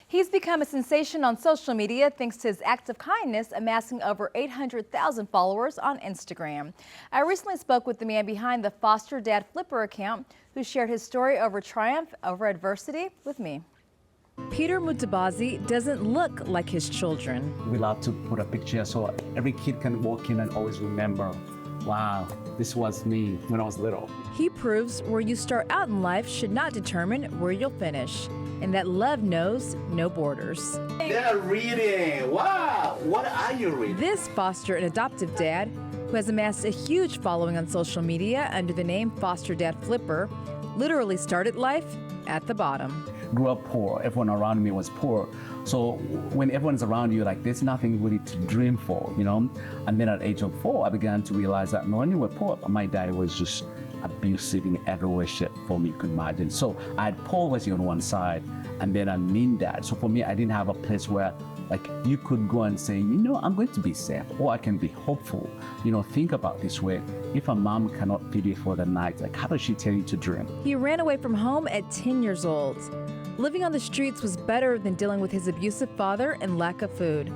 He's become a sensation on social media thanks to his acts of kindness, amassing over 800,000 followers on Instagram. I recently spoke with the man behind the Foster Dad Flipper account, who shared his story over triumph over adversity with me. Peter Mutabazi doesn't look like his children. We love to put a picture so every kid can walk in and always remember, wow, this was me when I was little. He proves where you start out in life should not determine where you'll finish, and that love knows no borders. They're reading. Wow, what are you reading? This foster and adoptive dad, who has amassed a huge following on social media under the name Foster Dad Flipper, literally started life at the bottom. Grew up poor. Everyone around me was poor. So when everyone's around you, like, there's nothing really to dream for, you know? And then at age of 4, I began to realize that not only were poor, but my dad was just abusive in every way, shape, form you could imagine. So I had poverty on one side, and then a mean dad. So for me, I didn't have a place where, like, you could go and say, you know, I'm going to be safe, or I can be hopeful. You know, think about this way. If a mom cannot feed you for the night, like, how does she tell you to dream? He ran away from home at 10 years old. Living on the streets was better than dealing with his abusive father and lack of food,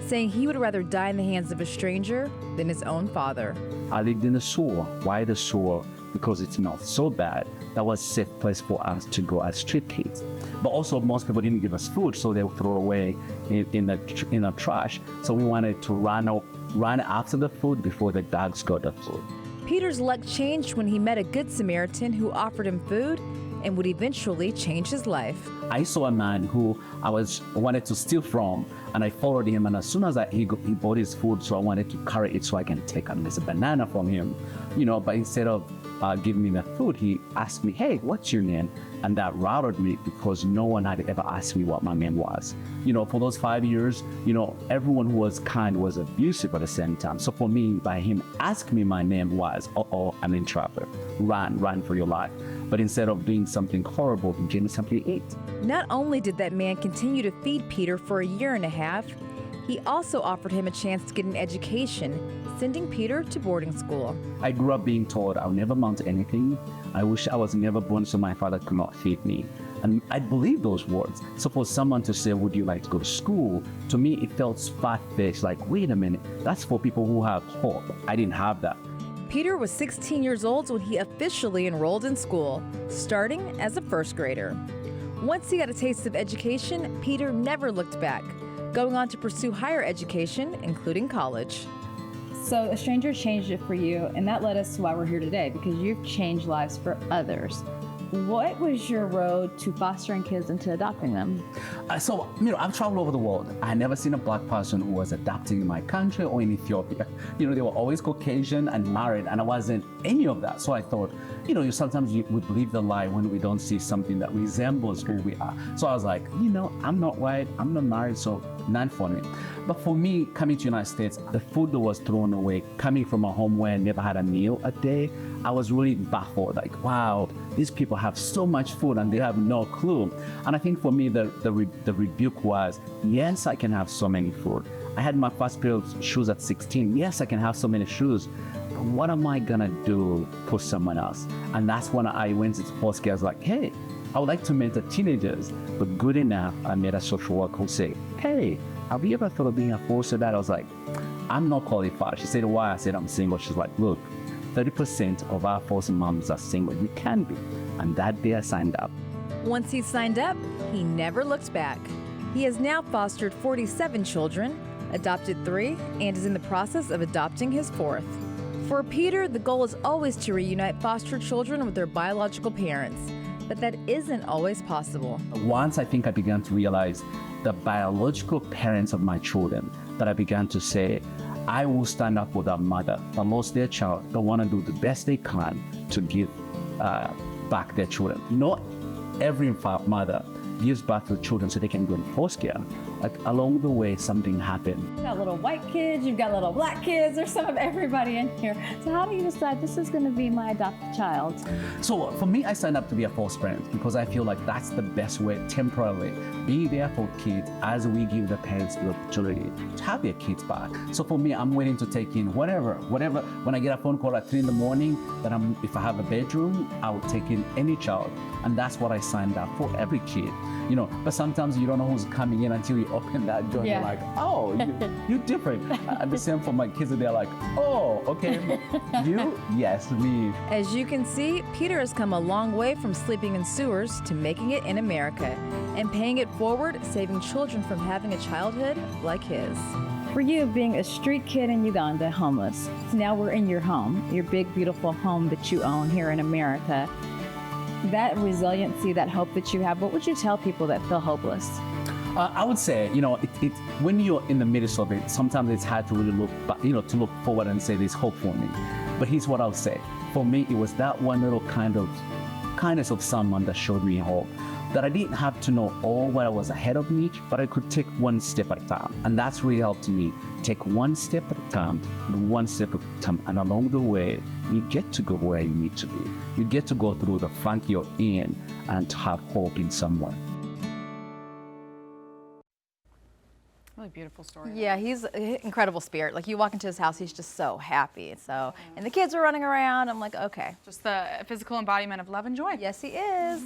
saying he would rather die in the hands of a stranger than his own father. I lived in the sewer. Why the sewer? Because it smelled so bad. That was a safe place for us to go as street kids. But also, most people didn't give us food, so they would throw away in the trash. So we wanted to run after the food before the dogs got the food. Peter's luck changed when he met a good Samaritan who offered him food and would eventually change his life. I saw a man who I wanted to steal from, and I followed him, and as soon as he bought his food, so I wanted to carry it so I can take a banana from him, you know, but instead of giving me the food, he asked me, hey, what's your name? And that routed me because no one had ever asked me what my name was. You know, for those 5 years, you know, everyone who was kind was abusive at the same time. So for me, by him asking me my name was, uh-oh, I'm in trouble. Run for your life. But instead of doing something horrible, he gave me something to eat. Not only did that man continue to feed Peter for a year and a half, he also offered him a chance to get an education, sending Peter to boarding school. I grew up being told I'll never amount to anything. I wish I was never born so my father could not feed me. And I believe those words. So for someone to say, would you like to go to school? To me, it felt far-fetched, like, wait a minute, that's for people who have hope. I didn't have that. Peter was 16 years old when he officially enrolled in school, starting as a first grader. Once he got a taste of education, Peter never looked back, going on to pursue higher education, including college. So a stranger changed it for you, and that led us to why we're here today, because you've changed lives for others. What was your road to fostering kids and to adopting them? So, you know, I've traveled over the world. I never seen a black person who was adopting in my country or in Ethiopia. You know, they were always Caucasian and married, and I wasn't any of that. So I thought, you know, sometimes we believe the lie when we don't see something that resembles who we are. So I was like, you know, I'm not white, I'm not married, so none for me. But for me, coming to the United States, the food that was thrown away, coming from a home where I never had a meal a day, I was really baffled, like, wow, these people have so much food and they have no clue. And I think for me, the rebuke was, yes, I can have so many food. I had my first pair of shoes at 16. Yes, I can have so many shoes. But what am I gonna do for someone else? And that's when I went to foster care. I was like, hey, I would like to mentor teenagers, but good enough, I met a social worker who said, hey, have you ever thought of being a foster dad? I was like, I'm not qualified. She said, why? I said, I'm single. She's like, look, 30% of our foster moms are single. You can be. And that day I signed up. Once he signed up, he never looked back. He has now fostered 47 children, adopted 3, and is in the process of adopting his 4th. For Peter, the goal is always to reunite foster children with their biological parents, but that isn't always possible. Once I think I began to realize the biological parents of my children, that I began to say, I will stand up for that mother that lost their child, that want to do the best they can to give back their children. Not every mother gives birth to children so they can go in foster care. Like, along the way, something happened. You've got little white kids, you've got little black kids, there's some of everybody in here. So how do you decide this is going to be my adopted child? So for me, I signed up to be a foster parent because I feel like that's the best way, temporarily, be there for kids as we give the parents the opportunity to have their kids back. So for me, I'm willing to take in whatever. When I get a phone call at 3 in the morning, if I have a bedroom, I will take in any child. And that's what I signed up for, every kid. you know, but sometimes you don't know who's coming in until you open that door. Yeah. You're like, oh, you're different. And the same for my kids, they're like, oh, okay, you? Yes, me. As you can see, Peter has come a long way from sleeping in sewers to making it in America and paying it forward, saving children from having a childhood like his. For you, being a street kid in Uganda, homeless, so now we're in your home, your big, beautiful home that you own here in America. That resiliency, that hope that you have, what would you tell people that feel hopeless? I would say, you know, when you're in the midst of it, sometimes it's hard to really look, you know, to look forward and say there's hope for me. But here's what I'll say. For me, it was that one little kind of kindness of someone that showed me hope. That I didn't have to know all what was ahead of me, but I could take one step at a time. And that's really helped me. Take one step at a time, one step at a time. And along the way, you get to go where you need to be. You get to go through the funk you're in and to have hope in someone. Really beautiful story. Yeah, he's an incredible spirit. Like, you walk into his house, he's just so happy. So, and the kids are running around. I'm like, okay. Just the physical embodiment of love and joy. Yes, he is.